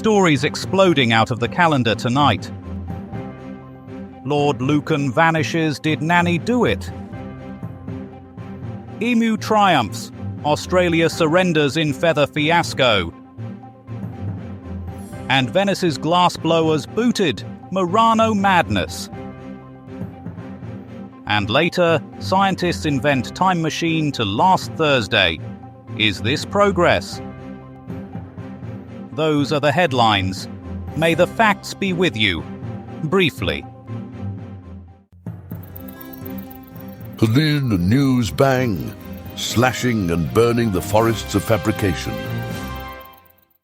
stories exploding out of the calendar tonight. Lord Lucan vanishes, did Nanny do it? Emu triumphs, Australia surrenders in feather fiasco. And Venice's glassblowers booted, Murano madness. And later, scientists invent time machine to last Thursday. Is this progress? Those are the headlines. May the facts be with you. Briefly. Hadean Newsbang, slashing and burning the forests of fabrication.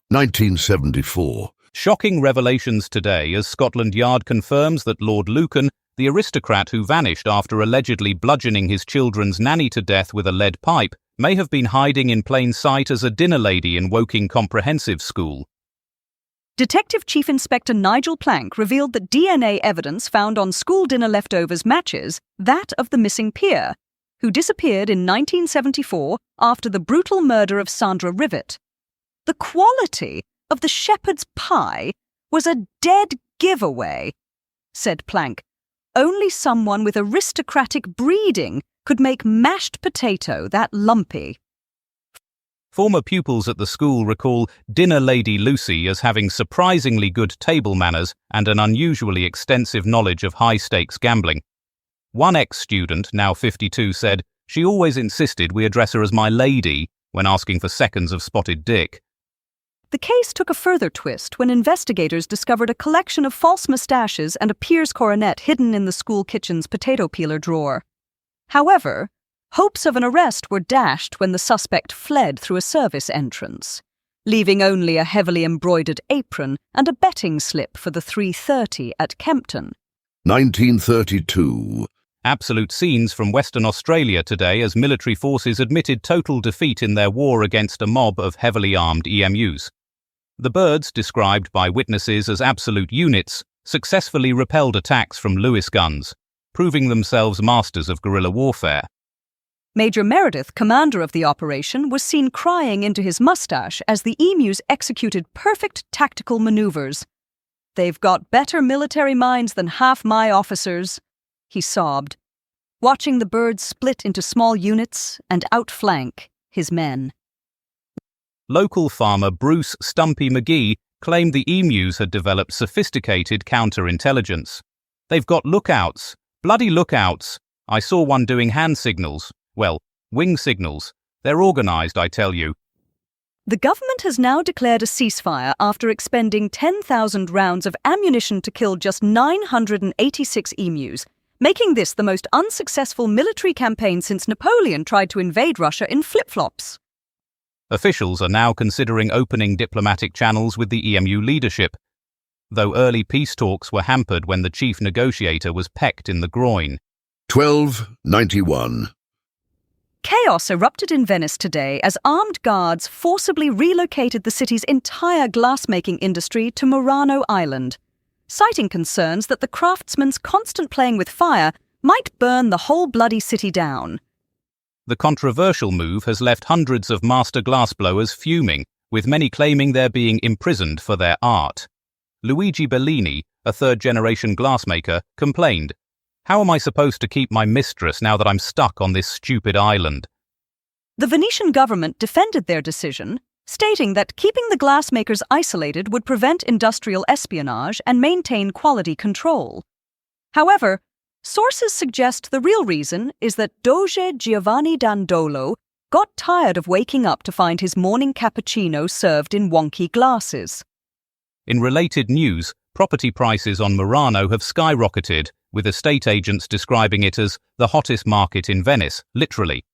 1974. Shocking revelations today as Scotland Yard confirms that Lord Lucan, the aristocrat who vanished after allegedly bludgeoning his children's nanny to death with a lead pipe, may have been hiding in plain sight as a dinner lady in Woking Comprehensive School. Detective Chief Inspector Nigel Plank revealed that DNA evidence found on school dinner leftovers matches that of the missing peer, who disappeared in 1974 after the brutal murder of Sandra Rivet. The quality of the shepherd's pie was a dead giveaway, said Plank. Only someone with aristocratic breeding could make mashed potato that lumpy. Former pupils at the school recall dinner lady Lucy as having surprisingly good table manners and an unusually extensive knowledge of high-stakes gambling. One ex-student, now 52, said she always insisted we address her as my lady when asking for seconds of spotted dick. The case took a further twist when investigators discovered a collection of false moustaches and a peer's coronet hidden in the school kitchen's potato peeler drawer. However, hopes of an arrest were dashed when the suspect fled through a service entrance, leaving only a heavily embroidered apron and a betting slip for the 3:30 at Kempton. 1932. Absolute scenes from Western Australia today as military forces admitted total defeat in their war against a mob of heavily armed EMUs. The birds, described by witnesses as absolute units, successfully repelled attacks from Lewis guns, proving themselves masters of guerrilla warfare. Major Meredith, commander of the operation, was seen crying into his mustache as the emus executed perfect tactical maneuvers. "They've got better military minds than half my officers," he sobbed, watching the birds split into small units and outflank his men. Local farmer Bruce Stumpy McGee claimed the emus had developed sophisticated counterintelligence. "They've got lookouts, bloody lookouts. I saw one doing hand signals. Well, wing signals. They're organised, I tell you." The government has now declared a ceasefire after expending 10,000 rounds of ammunition to kill just 986 emus, making this the most unsuccessful military campaign since Napoleon tried to invade Russia in flip-flops. Officials are now considering opening diplomatic channels with the EMU leadership, though early peace talks were hampered when the chief negotiator was pecked in the groin. 1291. Chaos erupted in Venice today as armed guards forcibly relocated the city's entire glassmaking industry to Murano Island, citing concerns that the craftsmen's constant playing with fire might burn the whole bloody city down. The controversial move has left hundreds of master glassblowers fuming, with many claiming they're being imprisoned for their art. Luigi Bellini, a third-generation glassmaker, complained, "How am I supposed to keep my mistress now that I'm stuck on this stupid island?" The Venetian government defended their decision, stating that keeping the glassmakers isolated would prevent industrial espionage and maintain quality control. However, sources suggest the real reason is that Doge Giovanni Dandolo got tired of waking up to find his morning cappuccino served in wonky glasses. In related news, property prices on Murano have skyrocketed, with estate agents describing it as the hottest market in Venice, literally.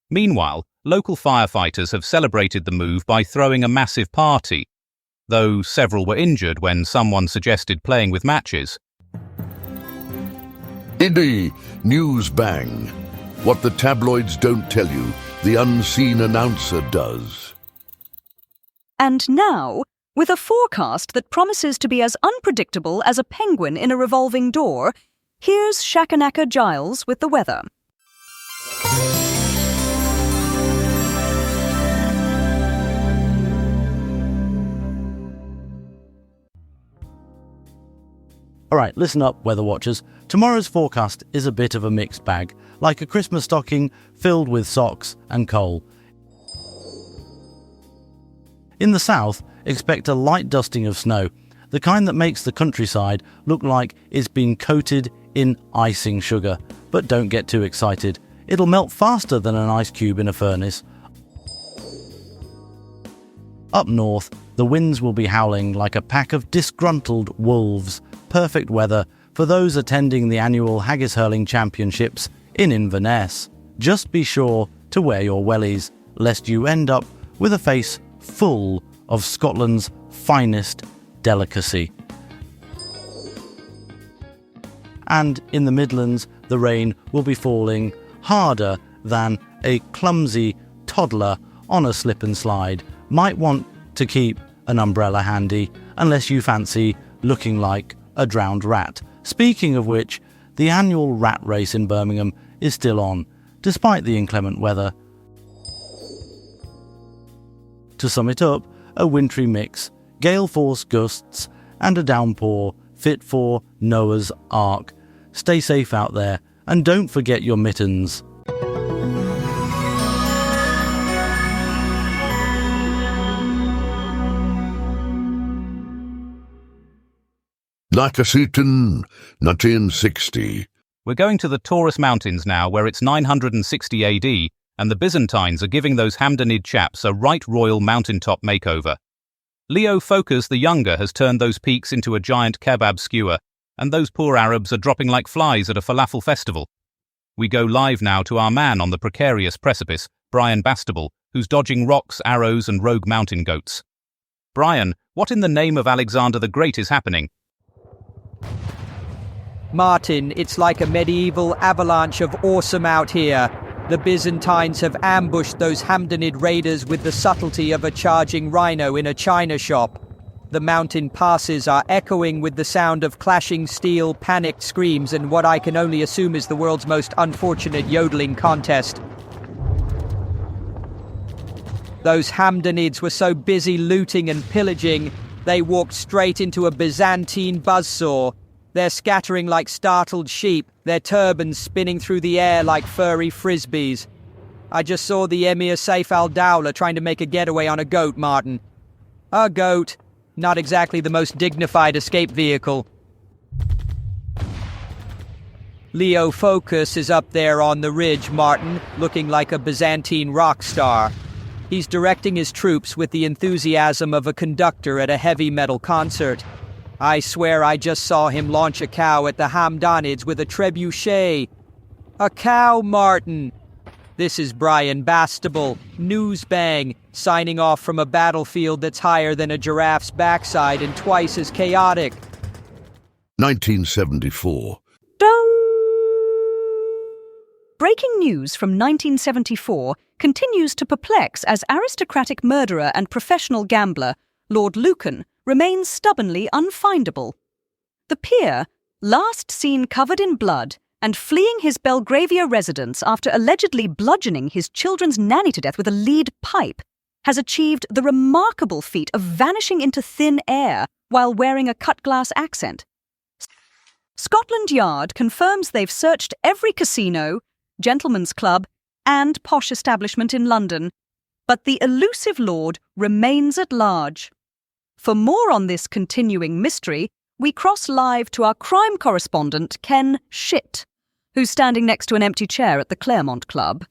Meanwhile, local firefighters have celebrated the move by throwing a massive party, though several were injured when someone suggested playing with matches. Indie Newsbang. What the tabloids don't tell you, the unseen announcer does. And now, with a forecast that promises to be as unpredictable as a penguin in a revolving door, here's Shakanaka Giles with the weather. Alright, listen up, weather watchers. Tomorrow's forecast is a bit of a mixed bag, like a Christmas stocking filled with socks and coal. In the south, expect a light dusting of snow, the kind that makes the countryside look like it's been coated in icing sugar. But don't get too excited. It'll melt faster than an ice cube in a furnace. Up north, the winds will be howling like a pack of disgruntled wolves. Perfect weather for those attending the annual haggis hurling championships in Inverness. Just be sure to wear your wellies, lest you end up with a face full of Scotland's finest delicacy. And in the Midlands, the rain will be falling harder than a clumsy toddler on a slip and slide. Might want to keep an umbrella handy, unless you fancy looking like a drowned rat. Speaking of which, the annual rat race in Birmingham is still on, despite the inclement weather. To sum it up, a wintry mix, gale force gusts, and a downpour fit for Noah's Ark. Stay safe out there, and don't forget your mittens. Nakasutan, 1960. We're going to the Taurus Mountains now, where it's 960 AD, and the Byzantines are giving those Hamdanid chaps a right royal mountaintop makeover. Leo Phocas the Younger has turned those peaks into a giant kebab skewer, and those poor Arabs are dropping like flies at a falafel festival. We go live now to our man on the precarious precipice, Brian Bastable, who's dodging rocks, arrows, and rogue mountain goats. Brian, what in the name of Alexander the Great is happening? Martin, it's like a medieval avalanche of awesome out here. The Byzantines have ambushed those Hamdanid raiders with the subtlety of a charging rhino in a china shop. The mountain passes are echoing with the sound of clashing steel, panicked screams, and what I can only assume is the world's most unfortunate yodeling contest. Those Hamdanids were so busy looting and pillaging, they walked straight into a Byzantine buzzsaw. They're scattering like startled sheep, their turbans spinning through the air like furry frisbees. I just saw the Emir Saif al-Dawla trying to make a getaway on a goat, Martin. A goat. Not exactly the most dignified escape vehicle. Leo Phocas is up there on the ridge, Martin, looking like a Byzantine rock star. He's directing his troops with the enthusiasm of a conductor at a heavy metal concert. I swear I just saw him launch a cow at the Hamdanids with a trebuchet. A cow, Martin! This is Brian Bastable, Newsbang, signing off from a battlefield that's higher than a giraffe's backside and twice as chaotic. 1974. Breaking news from 1974 continues to perplex as aristocratic murderer and professional gambler Lord Lucan remains stubbornly unfindable. The peer, last seen covered in blood and fleeing his Belgravia residence after allegedly bludgeoning his children's nanny to death with a lead pipe, has achieved the remarkable feat of vanishing into thin air while wearing a cut-glass accent. Scotland Yard confirms they've searched every casino, gentleman's club, and posh establishment in London, but the elusive lord remains at large. For more on this continuing mystery, we cross live to our crime correspondent, Ken Shit, who's standing next to an empty chair at the Claremont Club.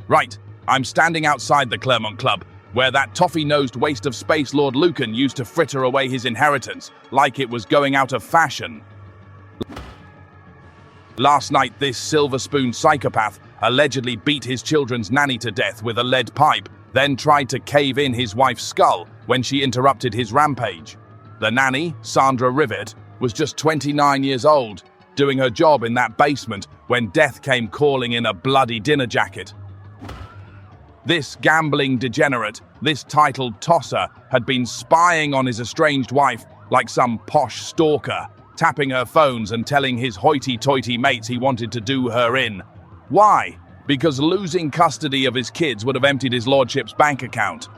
Right, I'm standing outside the Claremont Club, where that toffee-nosed waste of space Lord Lucan used to fritter away his inheritance, like it was going out of fashion. Last night, this silver-spoon psychopath allegedly beat his children's nanny to death with a lead pipe, then tried to cave in his wife's skull when she interrupted his rampage. The nanny, Sandra Rivet, was just 29 years old, doing her job in that basement when death came calling in a bloody dinner jacket. This gambling degenerate, this titled tosser, had been spying on his estranged wife like some posh stalker, tapping her phones and telling his hoity-toity mates he wanted to do her in. Why? Because losing custody of his kids would have emptied his lordship's bank account.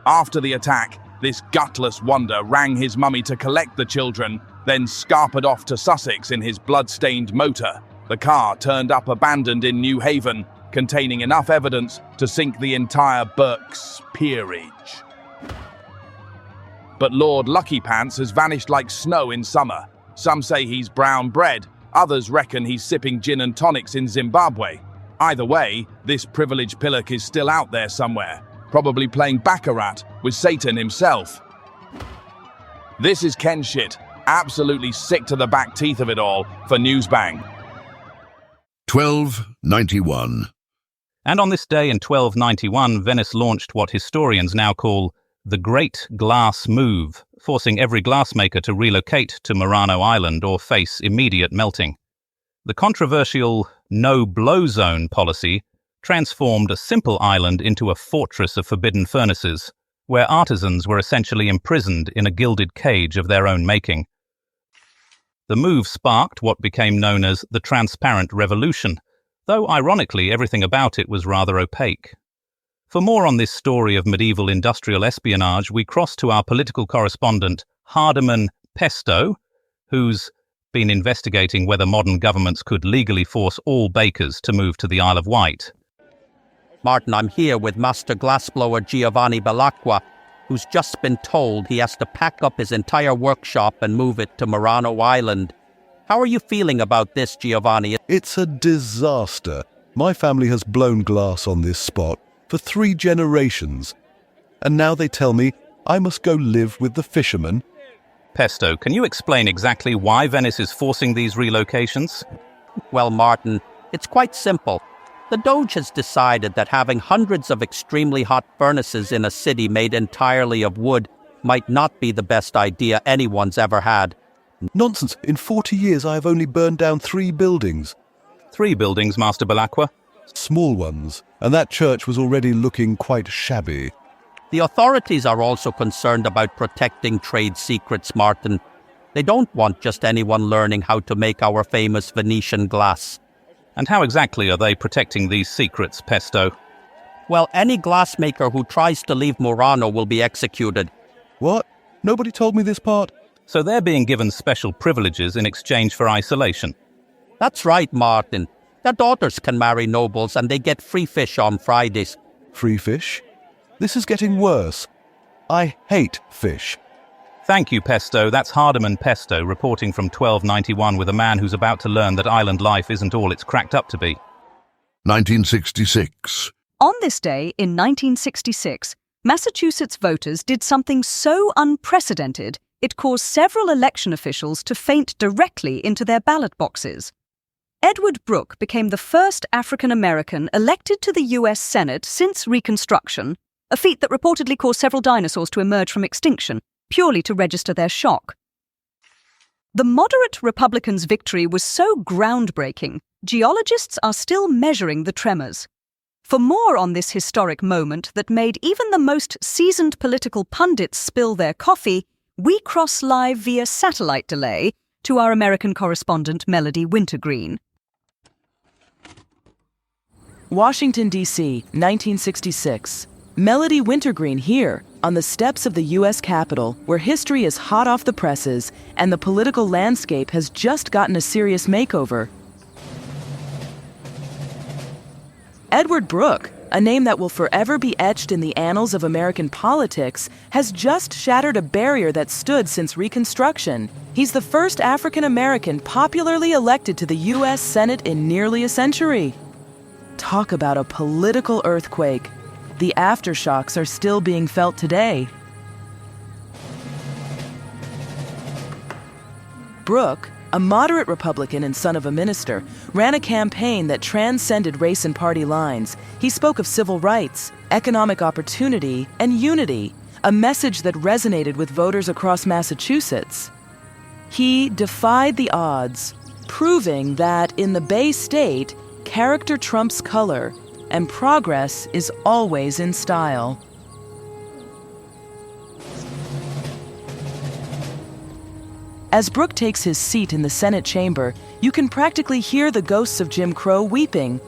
After the attack, This gutless wonder rang his mummy to collect the children, then scarpered off to Sussex in his blood-stained motor. The car turned up abandoned in New Haven, containing enough evidence to sink the entire Burke's peerage. But Lord Lucky Pants has vanished like snow in summer. Some say he's brown bread, others reckon he's sipping gin and tonics in Zimbabwe. Either way, this privileged pillock is still out there somewhere, probably playing baccarat with Satan himself. This is Ken shit, absolutely sick to the back teeth of it all, for Newsbang. 1291. And on this day in 1291, Venice launched what historians now call the Great Glass Move, forcing every glassmaker to relocate to Murano Island or face immediate melting. The controversial no-blow zone policy transformed a simple island into a fortress of forbidden furnaces, where artisans were essentially imprisoned in a gilded cage of their own making. The move sparked what became known as the Transparent Revolution, though ironically everything about it was rather opaque. For more on this story of medieval industrial espionage, we cross to our political correspondent, Hadean Newsbang, who's been investigating whether modern governments could legally force all bakers to move to the Isle of Wight. Martin, I'm here with Master Glassblower Giovanni Bellacqua, who's just been told he has to pack up his entire workshop and move it to Murano Island. How are you feeling about this, Giovanni? It's a disaster. My family has blown glass on this spot for 3 generations, and now they tell me I must go live with the fishermen. Pesto, can you explain exactly why Venice is forcing these relocations? Well, Martin, it's quite simple. The Doge has decided that having hundreds of extremely hot furnaces in a city made entirely of wood might not be the best idea anyone's ever had. Nonsense. In 40 years I have only burned down 3 buildings. 3 buildings, Master Bellacqua? Small ones, and that church was already looking quite shabby. The authorities are also concerned about protecting trade secrets, Martin. They don't want just anyone learning how to make our famous Venetian glass. And how exactly are they protecting these secrets, Pesto? Well, any glassmaker who tries to leave Murano will be executed. What? Nobody told me this part? So they're being given special privileges in exchange for isolation. That's right, Martin. Their daughters can marry nobles and they get free fish on Fridays. Free fish? This is getting worse. I hate fish. Thank you, Pesto. That's Hadean Pesto reporting from 1291 with a man who's about to learn that island life isn't all it's cracked up to be. 1966. On this day in 1966, Massachusetts voters did something so unprecedented it caused several election officials to faint directly into their ballot boxes. Edward Brooke became the first African American elected to the U.S. Senate since Reconstruction, a feat that reportedly caused several dinosaurs to emerge from extinction, purely to register their shock. The moderate Republicans' victory was so groundbreaking, geologists are still measuring the tremors. For more on this historic moment that made even the most seasoned political pundits spill their coffee, we cross live via satellite delay to our American correspondent Melody Wintergreen. Washington, D.C., 1966. Melody Wintergreen here, on the steps of the U.S. Capitol, where history is hot off the presses and the political landscape has just gotten a serious makeover. Edward Brooke, a name that will forever be etched in the annals of American politics, has just shattered a barrier that stood since Reconstruction. He's the first African American popularly elected to the U.S. Senate in nearly a century. Talk about a political earthquake. The aftershocks are still being felt today. Brooke, a moderate Republican and son of a minister, ran a campaign that transcended race and party lines. He spoke of civil rights, economic opportunity, and unity, a message that resonated with voters across Massachusetts. He defied the odds, proving that in the Bay State, character trumps color, and progress is always in style. As Brooke takes his seat in the Senate chamber, you can practically hear the ghosts of Jim Crow weeping.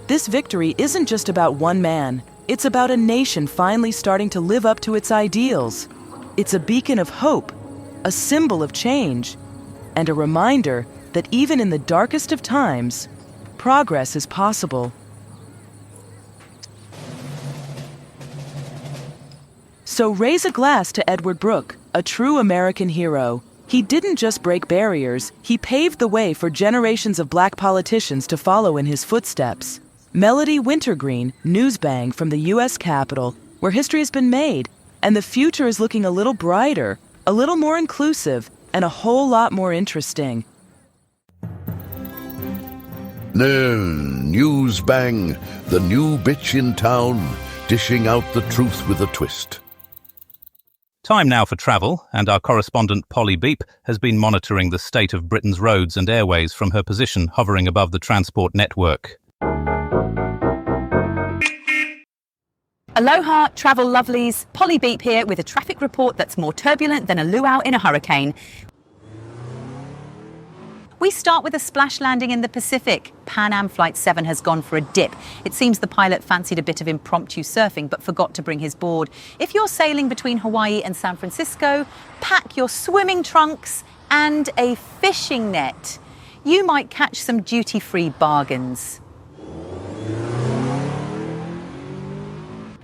This victory isn't just about one man. It's about a nation finally starting to live up to its ideals. It's a beacon of hope, a symbol of change, and a reminder that even in the darkest of times, progress is possible. So raise a glass to Edward Brooke, a true American hero. He didn't just break barriers, he paved the way for generations of black politicians to follow in his footsteps. Melody Wintergreen, Newsbang from the U.S. Capitol, where history has been made, and the future is looking a little brighter, a little more inclusive, and a whole lot more interesting. Newsbang, the new bitch in town, dishing out the truth with a twist. Time now for travel, and our correspondent Polly Beep has been monitoring the state of Britain's roads and airways from her position hovering above the transport network. Aloha, travel lovelies. Polly Beep here with a traffic report that's more turbulent than a luau in a hurricane. We start with a splash landing in the Pacific. Pan Am Flight 7 has gone for a dip. It seems the pilot fancied a bit of impromptu surfing but forgot to bring his board. If you're sailing between Hawaii and San Francisco, pack your swimming trunks and a fishing net. You might catch some duty-free bargains.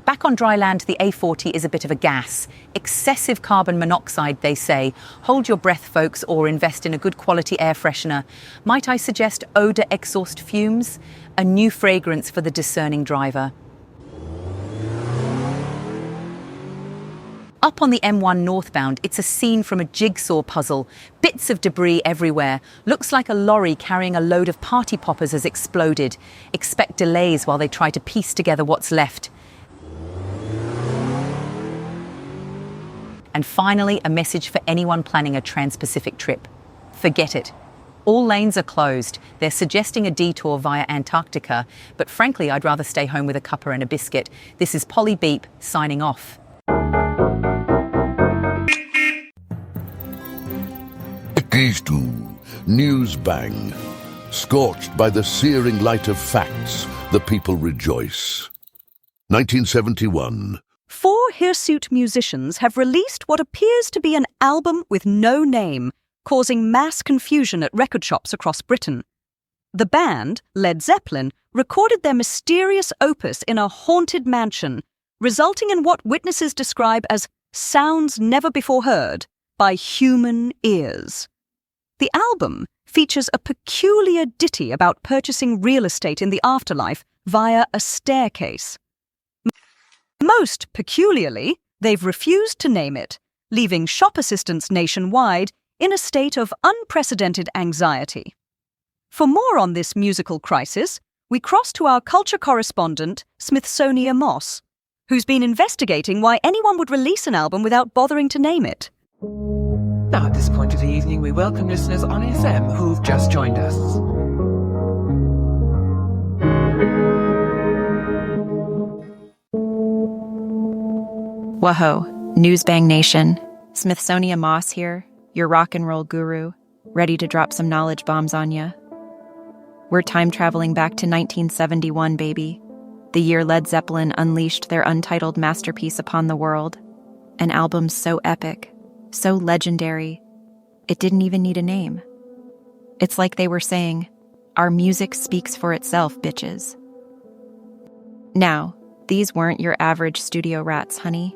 Back on dry land, the A40 is a bit of a gas. Excessive carbon monoxide, they say. Hold your breath, folks, or invest in a good quality air freshener. Might I suggest odour exhaust fumes? A new fragrance for the discerning driver. Up on the M1 northbound, it's a scene from a jigsaw puzzle. Bits of debris everywhere. Looks like a lorry carrying a load of party poppers has exploded. Expect delays while they try to piece together what's left. And finally, a message for anyone planning a trans-Pacific trip. Forget it. All lanes are closed. They're suggesting a detour via Antarctica, but frankly, I'd rather stay home with a cuppa and a biscuit. This is Polly Beep, signing off. Newsbang. Scorched by the searing light of facts, the people rejoice. 1971. 4 hirsute musicians have released what appears to be an album with no name, causing mass confusion at record shops across Britain. The band, Led Zeppelin, recorded their mysterious opus in a haunted mansion, resulting in what witnesses describe as sounds never before heard by human ears. The album features a peculiar ditty about purchasing real estate in the afterlife via a staircase. Most peculiarly, they've refused to name it, leaving shop assistants nationwide in a state of unprecedented anxiety. For more on this musical crisis, we cross to our culture correspondent, Smithsonian Moss, who's been investigating why anyone would release an album without bothering to name it. Now, at this point of the evening, we welcome listeners on FM who've just joined us. Whoa, Newsbang Nation. Smithsonian Moss here, your rock and roll guru, ready to drop some knowledge bombs on ya. We're time traveling back to 1971, baby. The year Led Zeppelin unleashed their untitled masterpiece upon the world. An album so epic, so legendary, it didn't even need a name. It's like they were saying, our music speaks for itself, bitches. Now, these weren't your average studio rats, honey.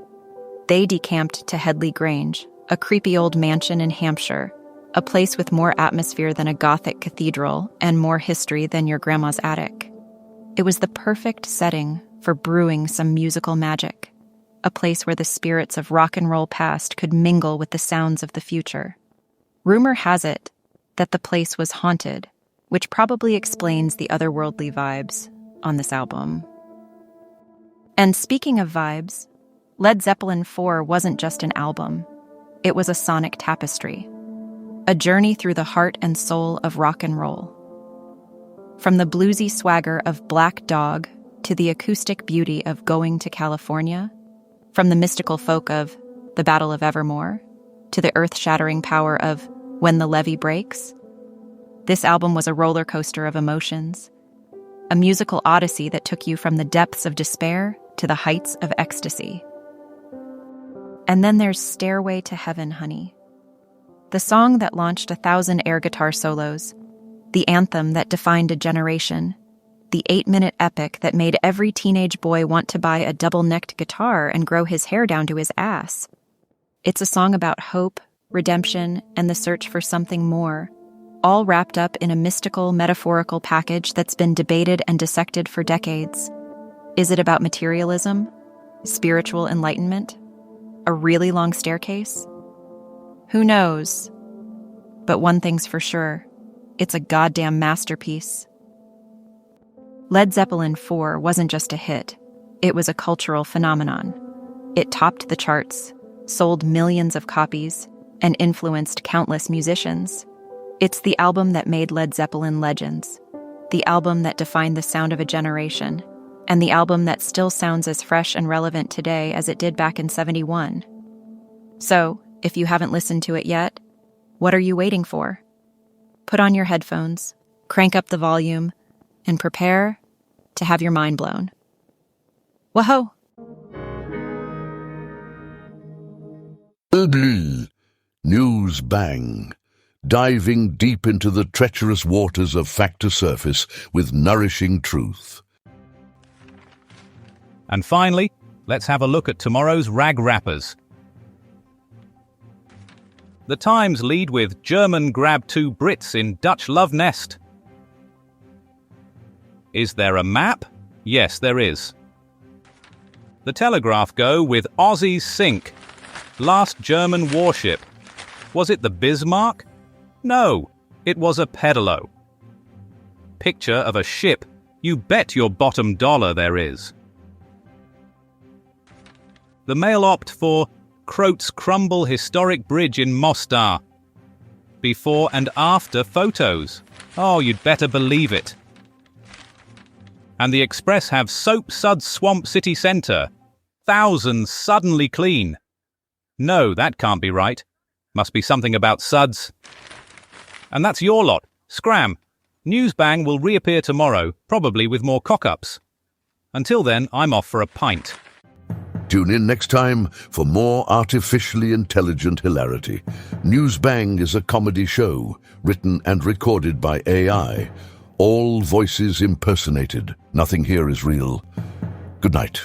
They decamped to Headley Grange, a creepy old mansion in Hampshire, a place with more atmosphere than a Gothic cathedral and more history than your grandma's attic. It was the perfect setting for brewing some musical magic, a place where the spirits of rock and roll past could mingle with the sounds of the future. Rumor has it that the place was haunted, which probably explains the otherworldly vibes on this album. And speaking of vibes, Led Zeppelin 4 wasn't just an album. It was a sonic tapestry, a journey through the heart and soul of rock and roll. From the bluesy swagger of Black Dog to the acoustic beauty of Going to California, from the mystical folk of The Battle of Evermore to the earth-shattering power of When the Levee Breaks, this album was a roller coaster of emotions, a musical odyssey that took you from the depths of despair to the heights of ecstasy. And then there's Stairway to Heaven, Honey. The song that launched 1,000 air guitar solos. The anthem that defined a generation. The 8-minute epic that made every teenage boy want to buy a double-necked guitar and grow his hair down to his ass. It's a song about hope, redemption, and the search for something more, all wrapped up in a mystical, metaphorical package that's been debated and dissected for decades. Is it about materialism? Spiritual enlightenment? A really long staircase? Who knows? But one thing's for sure. It's a goddamn masterpiece. Led Zeppelin 4 wasn't just a hit. It was a cultural phenomenon. It topped the charts, sold millions of copies, and influenced countless musicians. It's the album that made Led Zeppelin legends, the album that defined the sound of a generation, and the album that still sounds as fresh and relevant today as it did back in '71. So, if you haven't listened to it yet, what are you waiting for? Put on your headphones, crank up the volume, and prepare to have your mind blown. Whoa! Wobbly. Newsbang. Diving deep into the treacherous waters of fact to surface with nourishing truth. And finally, let's have a look at tomorrow's rag rappers. The Times lead with German grab 2 Brits in Dutch love nest. Is there a map? Yes, there is. The Telegraph go with Aussies sink. Last German warship. Was it the Bismarck? No, it was a Pedalo. Picture of a ship. You bet your bottom dollar there is. The Mail opt for Croats crumble historic bridge in Mostar. Before and after photos. Oh, you'd better believe it. And the Express have Soap Suds Swamp City Centre. Thousands suddenly clean. No, that can't be right. Must be something about suds. And that's your lot. Scram. Newsbang will reappear tomorrow, probably with more cock-ups. Until then, I'm off for a pint. Tune in next time for more artificially intelligent hilarity. Newsbang is a comedy show, written and recorded by AI. All voices impersonated. Nothing here is real. Good night.